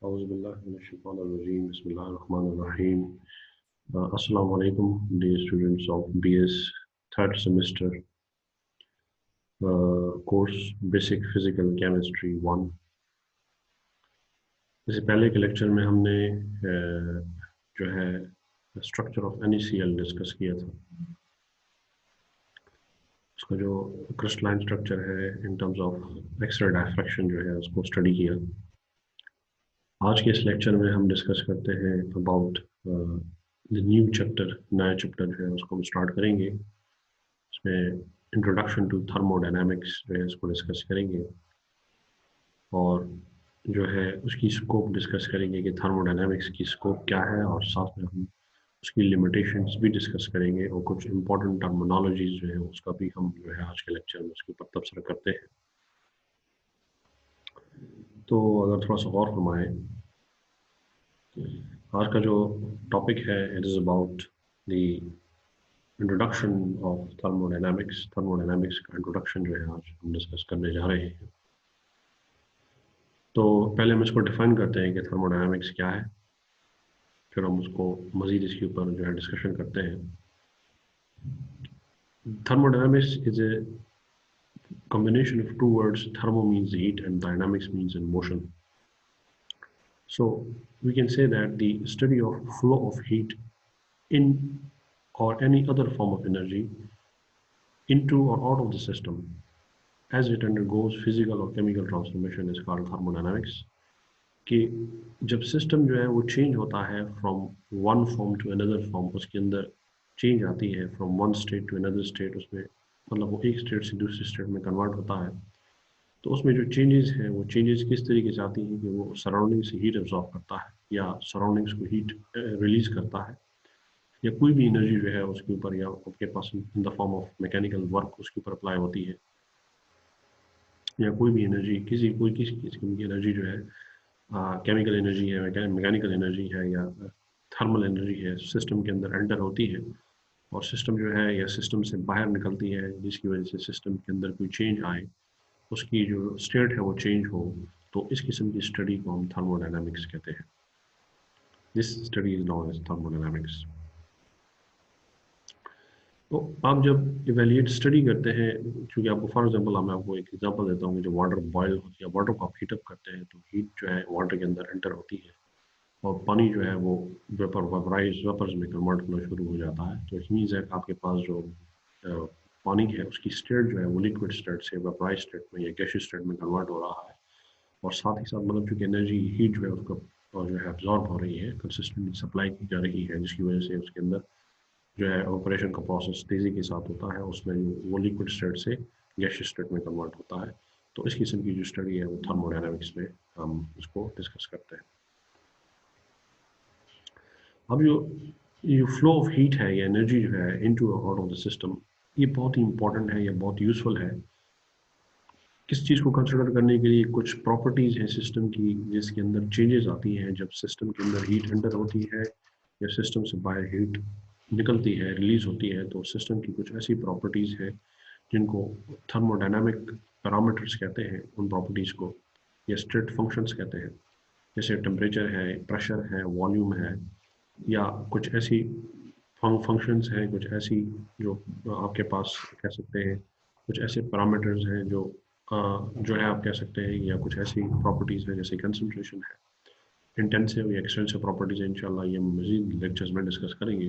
Auzubillahiminash-shaytanir-rajeem. Bismillahir-Rahmanir-Rahim. Assalamu alaikum, dear students of BS third semester course Basic Physical Chemistry 1. इससे पहले के lecture में हमने जो है स्ट्रक्चर ऑफ NaCl डिस्कस किया था. उसका जो क्रिस्टलाइन स्ट्रक्चर है in terms of X ray diffraction जो है उसको स्टडी किया. आज के इस लेक्चर में हम डिस्कस करते हैं अबाउट द न्यू चैप्टर. नया चैप्टर जो है उसको हम स्टार्ट करेंगे. इसमें इंट्रोडक्शन टू थर्मोडायनामिक्स जो है इसको डिस्कस करेंगे और जो है उसकी स्कोप डिस्कस करेंगे कि थर्मोडायनामिक्स की स्कोप क्या है, और साथ में हम उसकी लिमिटेशंस भी डिस्कस करेंगे और कुछ इंपॉर्टेंट टर्मिनोलॉजीज जो है उसका भी हम जो है आज के लेक्चर में उसके ऊपर तबसरा करते हैं. तो अगर थोड़ा सा और फरमाएं, आज का जो टॉपिक है it is about the introduction of thermodynamics. Thermodynamics का इंट्रोडक्शन जो है आज हम डिस्कस करने जा रहे हैं. तो पहले हम इसको डिफाइन करते हैं कि थर्मोडायनामिक्स क्या है, फिर हम उसको मज़ीद इसके ऊपर जो है डिस्कशन करते हैं. Thermodynamics is a combination of two words. Thermo means heat and dynamics means in motion. So we can say that the study of flow of heat in or any other form of energy into or out of the system as it undergoes physical or chemical transformation is called thermodynamics. कि जब system जो है वो change होता है from one form to another form, उसके अंदर change आती है from one state to another state, उसमें मतलब वो एक स्टेट से दूसरी स्टेट में कन्वर्ट होता है. तो उसमें जो चेंजेस हैं वो चेंजेस किस तरीके से आती हैं कि वो सराउंडिंग से हीट एब्जॉर्ब करता है या सराउंडिंग्स को हीट रिलीज करता है, या कोई भी एनर्जी जो है उसके ऊपर या आपके पास in the form of mechanical work उसके ऊपर अप्लाई होती है, या कोई भी एनर्जी किसी किस्म की एनर्जी जो है केमिकल एनर्जी है, मैकेनिकल एनर्जी है या थर्मल एनर्जी है, सिस्टम के अंदर एंटर होती है और सिस्टम जो है या सिस्टम से बाहर निकलती है, जिसकी वजह से सिस्टम के अंदर कोई चेंज आए, उसकी जो स्टेट है वो चेंज हो. तो इस किस्म की स्टडी को हम थर्मोडायनामिक्स कहते हैं. This study is known as thermodynamics. तो आप जब इवेल्युएट स्टडी करते हैं, क्योंकि आपको फॉर एग्जांपल मैं आपको एक एग्जांपल देता हूँ कि जो वाटर बॉयल होती है, वाटर को आप हीटअप करते हैं तो हीट जो है वाटर के अंदर एंटर होती है और पानी जो है वो वेपर्स में कन्वर्ट होना शुरू हो जाता है. तो इट मीन्स है कि आपके पास जो पानी है उसकी स्टेट जो है वो लिक्विड स्टेट से वेपराइज स्टेट में या गैसियस स्टेट में कन्वर्ट हो रहा है, और साथ ही साथ मतलब चूँकि एनर्जी हीट जो है उसको जो है एब्जॉर्ब हो रही है, कंसिस्टेंटली सप्लाई की जा रही है, जिसकी वजह से उसके अंदर जो है ऑपरेशन का प्रोसेस तेज़ी के साथ होता है, उसमें वो लिक्विड स्टेट से गैसियस स्टेट में कन्वर्ट होता है. तो इस किस्म की जो स्टडी है वो थर्मोडायनामिक्स में हम इसको डिस्कस करते हैं. अब जो फ्लो ऑफ हीट है या एनर्जी जो है इनटू और आउट ऑफ द सिस्टम, ये बहुत ही इंपॉर्टेंट है, या बहुत यूजफुल है. किस चीज़ को कंसिडर करने के लिए कुछ प्रॉपर्टीज़ हैं सिस्टम की जिसके अंदर चेंजेस आती हैं जब सिस्टम के अंदर हीट एंटर होती है या सिस्टम से बाहर हीट निकलती है, रिलीज होती है. तो सिस्टम की कुछ ऐसी प्रॉपर्टीज़ हैं जिनको थर्मोडायनामिक पैरामीटर्स कहते हैं, उन प्रॉपर्टीज़ को, या स्टेट फंक्शंस कहते हैं, जैसे टेम्परेचर है, प्रेशर है, वॉल्यूम है, या कुछ ऐसी फंक्शंस हैं, कुछ ऐसी जो आपके पास कह सकते हैं कुछ ऐसे पैरामीटर्स हैं जो है आप कह सकते हैं, या कुछ ऐसी प्रॉपर्टीज़ हैं जैसे कंसंट्रेशन है, इंटेंसिव या एक्सटेंसिव प्रॉपर्टीज़. इंशाल्लाह ये मज़ीद लेक्चर्स में डिस्कस करेंगे.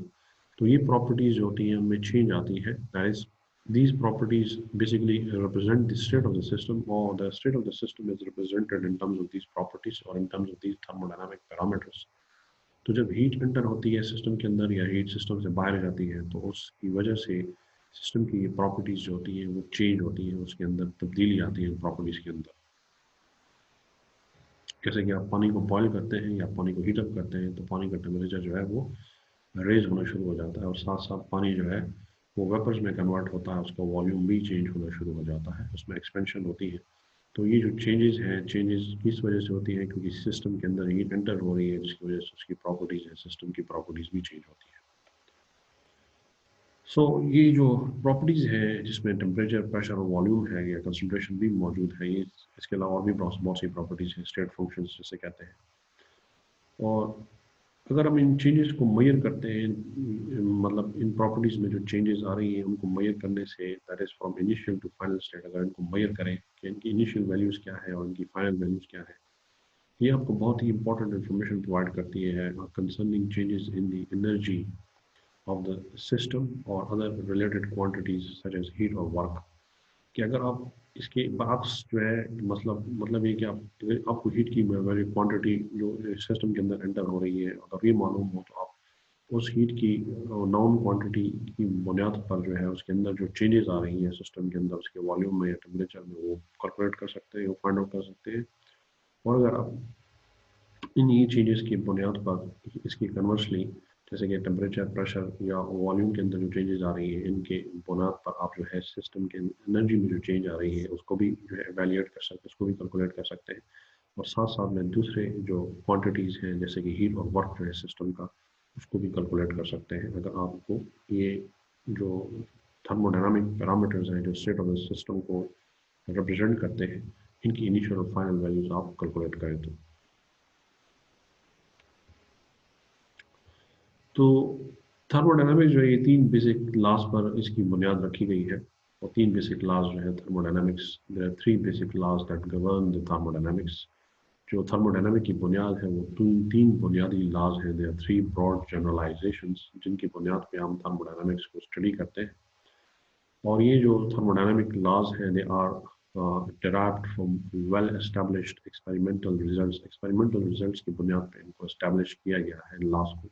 तो ये प्रॉपर्टीज़ जो होती हैं उनमें चेंज आती है. That is these properties basically represent the state of the system, or the state of the system is represented in terms of these properties or in terms of these thermodynamic parameters. तो जब heat enter होती है system के अंदर या heat system से बाहर जाती है तो उसकी वजह से सिस्टम की प्रॉपर्टीज़ जो होती हैं वो चेंज होती हैं, उसके अंदर तब्दीली आती है प्रॉपर्टीज़ के अंदर. जैसे कि आप पानी को बॉयल करते हैं या पानी को हीटअप करते हैं तो पानी का टेम्परेचर जो है वो रेज होना शुरू हो जाता है, और साथ साथ पानी जो है वो वेपर्स में कन्वर्ट होता है, उसका वॉल्यूम भी चेंज होना शुरू हो जाता है, उसमें एक्सपेंशन होती है. तो ये जो चेंजेस हैं, चेंजेस किस वजह से होती हैं, क्योंकि सिस्टम के अंदर हीट एंटर हो रही है, जिसकी वजह से उसकी प्रॉपर्टीज़ है, सिस्टम की प्रॉपर्टीज़ भी चेंज होती है. सो ये जो प्रॉपर्टीज़ है जिसमें टेम्परेचर, प्रेशर और वॉल्यूम है या कंसंट्रेशन भी मौजूद है, ये इसके अलावा और भी बहुत सी प्रॉपर्टीज़ हैं, स्टेट फंक्शंस जिसे कहते हैं. और अगर हम इन चेंजेस को मेजर करते हैं, मतलब इन प्रॉपर्टीज में जो चेंजेस आ रही हैं उनको मेजर करने से, that is from initial to final state, अगर इनको मेजर करें कि इनकी इनिशियल वैल्यूज क्या है और इनकी फाइनल वैल्यूज क्या है, ये आपको बहुत ही इंपॉर्टेंट इन्फॉर्मेशन प्रोवाइड करती है concerning changes in the energy of the system or other related quantities such as heat or work। कि अगर आप इसके बॉक्स जो है, मतलब ये कि आप अगर आपको हीट की वैल्यू क्वांटिटी जो सिस्टम के अंदर एंटर हो रही है अगर ये मालूम हो, तो आप उस हीट की नाउन क्वांटिटी की बुनियाद पर जो है उसके अंदर जो चेंजेस आ रही हैं सिस्टम के अंदर उसके वॉल्यूम में या टेम्परेचर में, वो कैलकुलेट कर सकते हैं, वो फाइंड आउट कर सकते हैं। और अगर आप इन्हीं चेंजेस की बुनियाद पर इसकी कन्वर्सली, जैसे कि टेम्परेचर, प्रेशर या वॉल्यूम के अंदर जो चेंजेस आ रही हैं, इनके बुनियाद पर आप जो है सिस्टम के एनर्जी में जो चेंज आ रही है उसको भी जो है एवेल्यूएट कर सकते हैं, उसको भी कैलकुलेट कर सकते हैं। और साथ साथ में दूसरे जो क्वांटिटीज़ हैं जैसे कि हीट और वर्क जो है सिस्टम का, उसको भी कैलकुलेट कर सकते हैं। अगर आपको ये जो थर्मोडायनामिक पैरामीटर्स हैं जो स्टेट ऑफ द सिस्टम को रिप्रेजेंट करते हैं, इनकी इनिशियल और फाइनल वैल्यूज आप कैलकुलेट करें तो थर्मोडायनामिक्स जो है ये तीन बेसिक लॉज पर इसकी बुनियाद रखी गई है। और तीन बेसिक लॉज जो है thermodynamics, there are three basic laws that govern the thermodynamics. जो थर्मोडायनामिक की बुनियाद है वो तीन बुनियादी लॉज हैं, there are three broad generalisations जिनकी बुनियाद पे हम थर्मोडायनामिक्स को स्टडी करते हैं। और ये जो थर्मोडायनामिक लॉज हैं, they are derived from well established experimental results। Experimental results की बुनियाद पे इनको एस्टेब्लिश किया गया है लॉज को।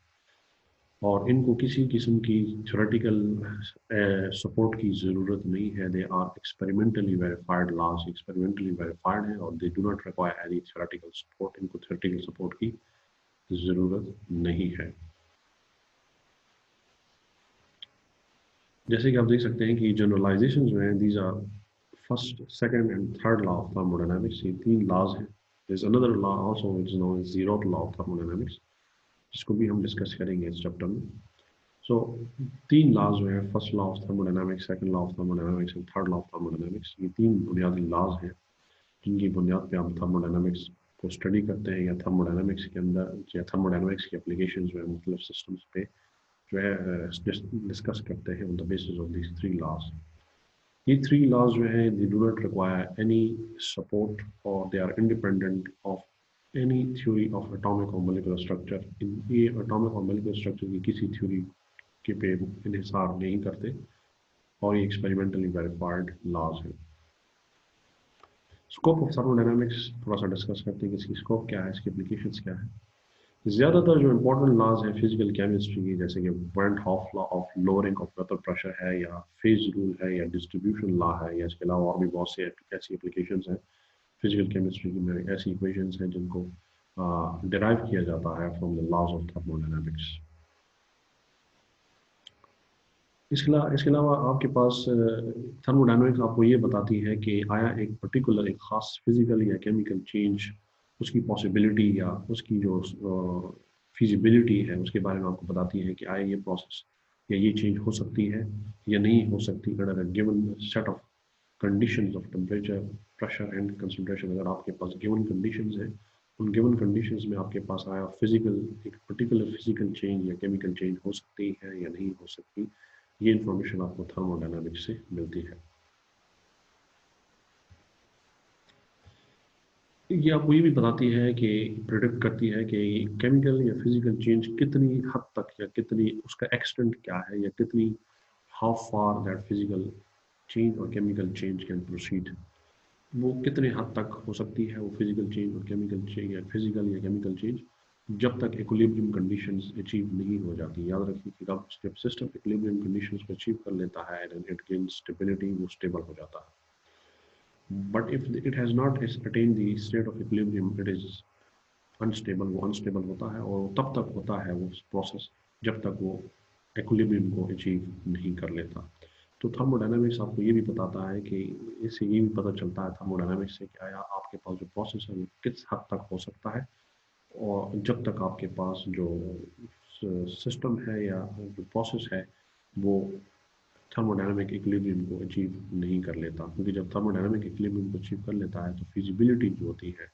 और इनको किसी किस्म की थ्योरेटिकल सपोर्ट की ज़रूरत नहीं है। They are experimentally verified laws, experimentally verified है और they do not require any theoretical support. इनको थ्योरेटिकल सपोर्ट की ज़रूरत नहीं है। जैसे कि आप देख सकते हैं कि जनरलाइजेशन जो हैं, these are first, second and third law of thermodynamics. ये तीन लॉज हैं। There is another law also which is known as zeroth law of thermodynamics, जिसको भी हम डिस्कस करेंगे इस चैप्टर में। सो तीन लॉज जो है, first law of thermodynamics, second law of thermodynamics and third law of thermodynamics, ये तीन बुनियादी लॉज हैं जिनकी बुनियाद पे हम थर्मोडायनामिक्स को स्टडी करते हैं, या थर्मोडायनामिक्स के अंदर या थर्मोडायनामिक्स की एप्लीकेशन जो है मुख्तलिफ सिस्टम्स पे जो है डिस्कस करते हैं on the basis of these three laws. ये थ्री लॉज जो है, they do not require any support और they are independent of any theory of atomic और मॉलिक्यूलर स्ट्रक्चर। ये एटॉमिक और मॉलिक्यूलर स्ट्रक्चर की किसी थ्योरी के पे इन्हिसार नहीं करते और ये एक्सपेरिमेंटली वेरीफाइड लॉज है। स्कोप ऑफ थर्मोडायनामिक्स थोड़ा सा डिस्कस करते हैं कि इसकी स्कोप क्या है, इसकी एप्लीकेशंस क्या है। ज़्यादातर जो इंपॉर्टेंट लॉज है फिजिकल केमिस्ट्री की, जैसे कि van't Hoff law of lowering of vapour pressure है, या फेज रूल है, या डिस्ट्रीब्यूशन लॉ है, या इसके अलावा और भी बहुत से ऐसी एप्लीकेशंस हैं फिजिकल केमिस्ट्री की में, ऐसी इक्वेशंस हैं जिनको डिराइव किया जाता है from the laws of thermodynamics. इसके अलावा आपके पास थर्मोडायनामिक्स आपको ये बताती है कि आया एक पर्टिकुलर एक ख़ास फिजिकल या केमिकल चेंज, उसकी पॉसिबिलिटी या उसकी जो फिजिबिलिटी है उसके बारे में आपको बताती है कि आया ये प्रोसेस या ये चेंज हो सकती है या नहीं हो सकती under a given set of conditions of temperature, pressure and concentration. अगर आपके पास गिवन कंडीशंस हैं, उन गिवन कंडीशंस में आपके पास आया फिजिकल एक पर्टिकुलर फिजिकल चेंज या केमिकल चेंज हो सकती है या नहीं हो सकती, ये इंफॉर्मेशन आपको थर्मोडायनामिक्स से मिलती है। ये आपको ये भी बताती है कि प्रिडिक्ट करती है कि केमिकल या फिजिकल चेंज कितनी हद तक या कितनी उसका एक्सटेंट क्या है, या कितनी how far that physical change और केमिकल चेंज कैन प्रोसीड, वो कितने हद तक हो सकती है वो फिजिकल चेंज और केमिकल चेंज या फिजिकल या केमिकल चेंज, जब तक इक्विलिब्रियम कंडीशंस अचीव नहीं हो जाती। याद रखिए कि जब सिस्टम इक्विलिब्रियम कंडीशंस को अचीव कर लेता है एंड इट गेन्स स्टेबिलिटी, वो स्टेबल हो जाता है। But if it has not attain the state of equilibrium, it is unstable, वो अनस्टेबल होता है और तब तक होता है वो प्रोसेस जब तक वो इक्विलिब्रियम को अचीव नहीं कर लेता। तो थर्मोडायनामिक्स आपको ये भी बताता है कि इससे ये भी पता चलता है थर्मोडायनामिक्स से कि आया आपके पास जो प्रोसेस है वो किस हद तक हो सकता है, और जब तक आपके पास जो सिस्टम है या जो प्रोसेस है वो थर्मोडायनामिक इक्विलिब्रियम को अचीव नहीं कर लेता। क्योंकि जब थर्मोडायनामिक इक्विलिब्रियम को अचीव कर लेता है तो फिजिबिलिटी जो होती है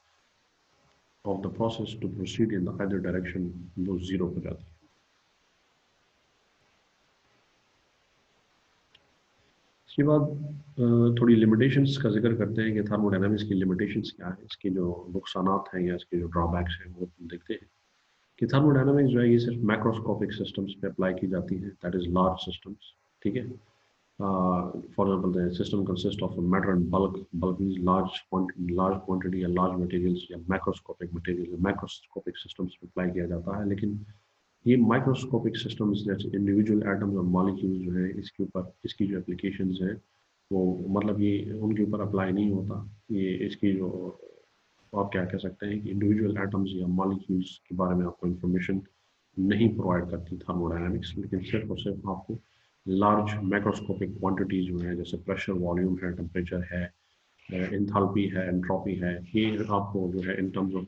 of the process to proceed in the other direction वो जीरो हो जाती है। इसके बाद थोड़ी लिमिटेशंस का जिक्र करते हैं कि थर्मोडायनामिक्स की लिमिटेशंस क्या है, इसके जो नुकसानात हैं या इसके जो ड्रॉबैक्स हैं वो देखते हैं। कि थर्मोडायनामिक्स जो है ये सिर्फ मैक्रोस्कोपिक सिस्टम्स पे अप्लाई की जाती है, दैट इज लार्ज सिस्टम्स, ठीक है। For example the system consist of matter and bulk, bulk means large quantity या लार्ज मटेरियल्स, या मैक्रोस्कोपिक मटेरियल मैक्रोस्कोपिक सिस्टम्स पे अप्लाई किया जाता है। लेकिन ये माइक्रोस्कोपिक सिस्टम्स जैसे इंडिविजुअल एटम्स और मॉलिक्यूल्स जो है इसके ऊपर इसकी जो एप्लीकेशंस है वो मतलब ये उनके ऊपर अप्लाई नहीं होता। ये इसकी जो आप क्या कह सकते हैं कि इंडिविजुअल एटम्स या मॉलिक्यूल्स के बारे में आपको इंफॉर्मेशन नहीं प्रोवाइड करती थर्मोडायनामिक्स, लेकिन सिर्फ और सिर्फ आपको लार्ज माइक्रोस्कोपिक क्वांटिटीज जो है जैसे प्रेशर, वॉल्यूम है, टेम्परेचर है, एंथैल्पी है, एंट्रोपी है, ये आपको जो है इन टर्म्स ऑफ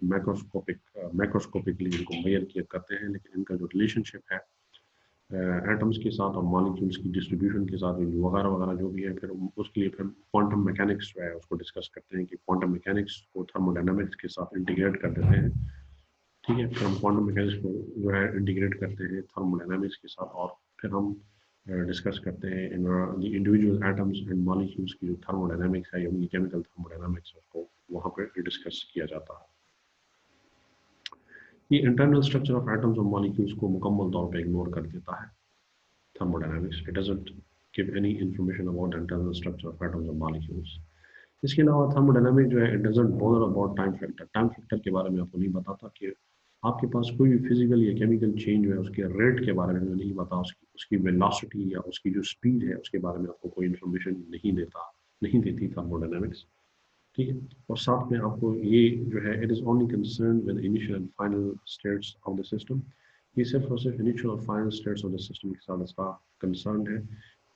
मैक्रोस्कोपिकली इनको मेजर किया करते हैं। लेकिन इनका जो रिलेशनशिप है एटम्स के साथ और मॉलिक्यूल्स की डिस्ट्रीब्यूशन के साथ वगैरह वगैरह जो भी है, फिर उसके लिए फिर क्वांटम मैकेनिक्स जो है उसको डिस्कस करते हैं कि क्वांटम मैकेनिक्स को थर्मोडायनामिक्स के साथ इंटीग्रेट कर देते हैं, ठीक है। फिर हम क्वांटम मैकेनिक्स को जो है इंटीग्रेट करते हैं थर्मोडायनामिक्स के साथ, और फिर हम डिस्कस करते हैं in the individual atoms and molecules की जो थर्मोडायनामिक्स है या उनकी केमिकल थर्मोडायनामिक्स उसको वहाँ पर डिस्कस किया जाता है। ये इंटरनल स्ट्रक्चर ऑफ एटम्स और मॉलिक्यूल्स को मुकम्मल तौर पे इग्नोर कर देता है thermodynamics. It doesn't give any information about internal structure of atoms और मॉलिक्यूल्स। इसके अलावा थर्मोडायनामिक जो है it doesn't bother about time factor. Time factor के बारे में आपको नहीं बताता कि आपके पास कोई भी फिजिकल या केमिकल चेंज है उसके रेट के बारे में नहीं बता, उसकी वेलोसिटी या उसकी जो स्पीड है उसके बारे में आपको कोई इन्फॉर्मेशन नहीं देती थर्मोडायनामिक्स, ठीक है। और साथ में आपको ये जो है it is only concern with initial and final states of the system. ये सिर्फ और सिर्फ इनिशियल और final states of the system के साथ इसका कंसर्न है।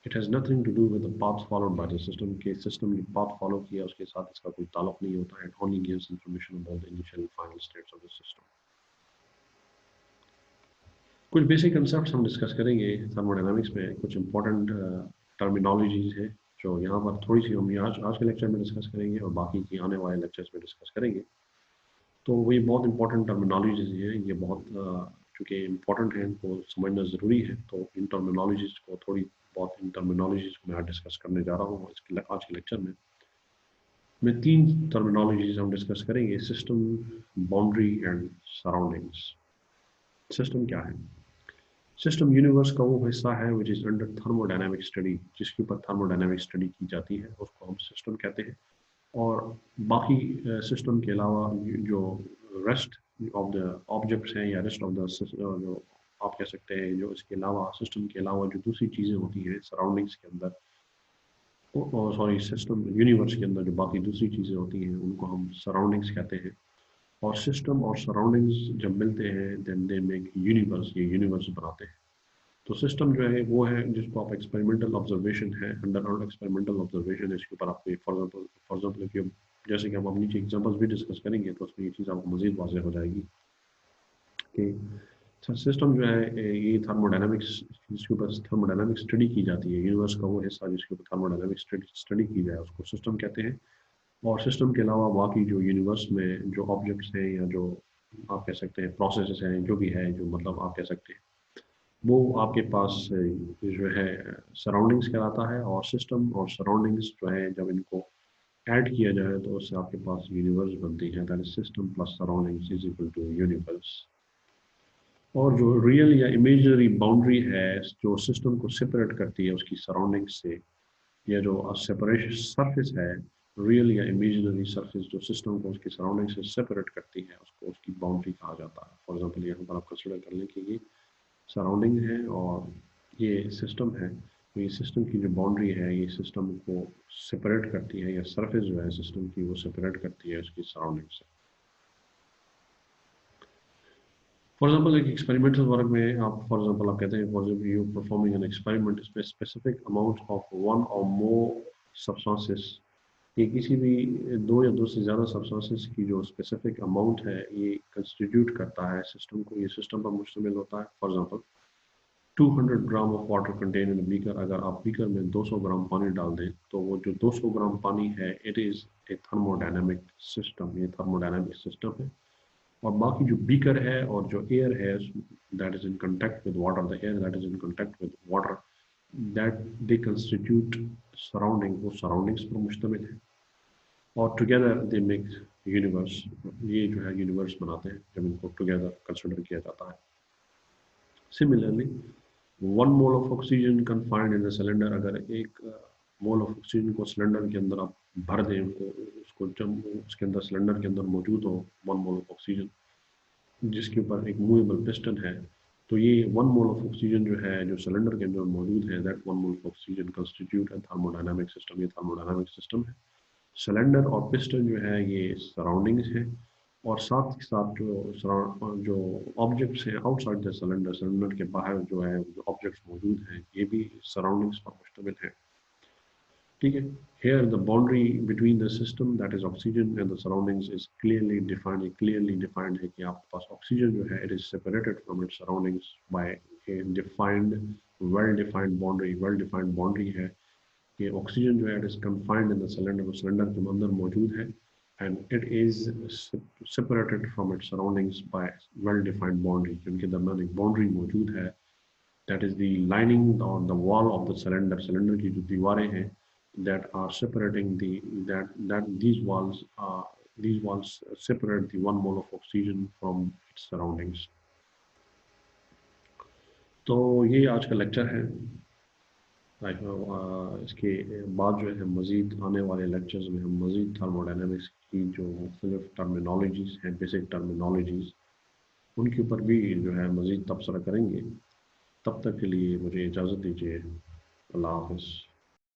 It has nothing to do with the path followed by the system, के सिस्टम ने पाथ फॉलो किया उसके साथ इसका कोई ताल्लुक नहीं होता है। It only gives information about the initial and final states of the system. कुछ बेसिक कंसेप्ट्स हम डिस्कस करेंगे थर्मोडायनामिक्स में, कुछ इंपॉर्टेंट टर्मिनोलॉजीज है जो यहाँ पर थोड़ी सी हम आज के लेक्चर में डिस्कस करेंगे और बाकी की आने वाले लेक्चर्स में डिस्कस करेंगे। तो वही बहुत इंपॉर्टेंट टर्मिनोलॉजीज हैं, ये बहुत चूँकि इम्पॉर्टेंट है इनको समझना ज़रूरी है, तो इन टर्मिनोलॉजीज को थोड़ी बहुत इन टर्मिनोलॉजीज को मैं आज डिस्कस करने जा रहा हूँ आज के लेक्चर में। तीन टर्मिनोलॉजीज हम डिस्कस करेंगे, system, boundary and surroundings. System क्या है? सिस्टम यूनिवर्स का वो हिस्सा है which is under thermodynamic study, जिसके ऊपर थर्मोडायनामिक स्टडी की जाती है उसको हम सिस्टम कहते हैं। और बाकी सिस्टम के अलावा जो रेस्ट ऑफ द ऑब्जेक्ट्स हैं या रेस्ट ऑफ द जो आप कह सकते हैं जो इसके अलावा सिस्टम के अलावा जो दूसरी चीज़ें होती हैं सराउंडिंग्स के अंदर, सॉरी सिस्टम यूनिवर्स के अंदर जो बाकी दूसरी चीज़ें होती हैं उनको हम सराउंडिंग्स कहते हैं। और सिस्टम और सराउंडिंग्स जब मिलते हैं देन दे मेक यूनिवर्स, ये यूनिवर्स बनाते हैं। तो सिस्टम जो है वो है जिसको आप एक्सपेरिमेंटल ऑब्जर्वेशन है, अंडर एक्सपेरिमेंटल ऑब्जर्वेशन है, इसके ऊपर आपको फॉर एग्जाम्पल जैसे कि हम अब नीचे एग्जाम्पल्स भी डिस्कस करेंगे तो उसमें ये चीज़ आपको मजीद वाज़ेह हो जाएगी कि सिस्टम जो है ये थर्मोडायनामिक्स, जिसके ऊपर थर्मोडायनामिक स्टडी की जाती है, यूनिवर्स का वो हिस्सा जिसके ऊपर थर्मोडायनामिक स्टडी की जाए उसको सिस्टम कहते हैं। और सिस्टम के अलावा बाकी जो यूनिवर्स में जो ऑब्जेक्ट्स हैं या जो आप कह सकते हैं प्रोसेसेस हैं जो भी है, जो मतलब आप कह सकते हैं वो आपके पास जो है सराउंडिंग्स कहलाता है। और सिस्टम और सराउंडिंग्स जो है जब इनको ऐड किया जाए तो उससे आपके पास यूनिवर्स बनती है, that is system plus surroundings is equal to universe. और जो रियल या इमेजिनरी बाउंड्री है जो सिस्टम को सेपरेट करती है उसकी सराउंडिंग्स से, या जो सेपरेशन सरफेस है, रियल या इमेजिनरी सरफेस जो सिस्टम को उसकी सराउंडिंग से सेपरेट करती है उसको उसकी बाउंड्री कहा जाता है। फॉर एग्जांपल यहाँ पर आप कंसिडर कर लें कि ये सराउंडिंग है और ये सिस्टम है, तो ये सिस्टम की जो बाउंड्री है ये सिस्टम को सेपरेट करती है, या सरफेस जो है सिस्टम की वो सेपरेट करती है उसकी सराउंडिंग से। फॉर एग्जांपल एक एक्सपेरिमेंटल वर्क में आप फॉर एग्जांपल आप कहते हैं for example you performing an experiment specific amount of one और मोर सब्सटेंसेस, ये किसी भी दो या दो से ज़्यादा सब्सटेंसेस की जो स्पेसिफिक अमाउंट है ये कंस्टिट्यूट करता है सिस्टम को, ये सिस्टम पर मुश्तमिल होता है। For example 200 gram of water contain in beaker, अगर आप बीकर में 200 ग्राम पानी डाल दें तो वो जो 200 ग्राम पानी है it is a thermodynamic system, ये थर्मोडायनामिक सिस्टम है। और बाकी जो बीकर है और जो एयर है that is in contact with water, the air that is in contact with water, that they constitute surrounding, वो सराउंडिंग्स पर मुश्तमिल है और टुगेदर दे मेक यूनिवर्स। ये जो है यूनिवर्स बनाते हैं जब इनको टुगेदर कंसिडर किया जाता है। Similarly 1 mole of oxygen confined in the cylinder, अगर 1 मोल ऑफ ऑक्सीजन को सिलेंडर के अंदर आप भर दें, उसको जब उसके अंदर सिलेंडर के अंदर मौजूद हो 1 मोल ऑफ ऑक्सीजन जिसके ऊपर एक मूवेबल पिस्टन है, तो ये 1 मोल ऑफ ऑक्सीजन जो है जो सिलेंडर के अंदर मौजूद है, that 1 mole of oxygen constitute है थर्मोडायनामिक सिस्टम। ये थर्मोडायनामिक सिस्टम है। सिलेंडर और पिस्टन जो है ये सराउंडिंग्स है और साथ ही साथ जो ऑब्जेक्ट्स हैं आउटसाइड द सिलेंडर, सिलेंडर के बाहर जो है जो ऑब्जेक्ट्स मौजूद हैं ये भी सराउंडिंग्स पर मुश्तमिल है। ठीक है। Here the boundary between the system that is oxygen and the surroundings is clearly defined. ये clearly defined है कि आपके पास ऑक्सीजन जो है it is separated from its surroundings by a defined, well-defined boundary. Well-defined boundary है कि oxygen जो है it is confined in the cylinder, वो सिलेंडर के अंदर मौजूद है and it is separated from its surroundings by well-defined boundary. उनके दरमियान एक बाउंड्री मौजूद है, that is the lining on the wall of the cylinder. Cylinder की जो दीवारें हैं that are separating that these walls separate the 1 mole of oxygen from its surroundings. तो ये आज का लेक्चर है। इसके बाद जो है मज़ीद आने वाले लेक्चर्स में हम मज़ीद थर्मोडायनेमिक्स की जो मुख्तलिफ टर्मिनोलॉजीज़ हैं, बेसिक टर्मिनोलॉजीज़, उनके ऊपर भी जो है मज़ीद तबसरा करेंगे। तब तक के लिए मुझे इजाज़त दीजिए। अल्लाह हाफ़िज़।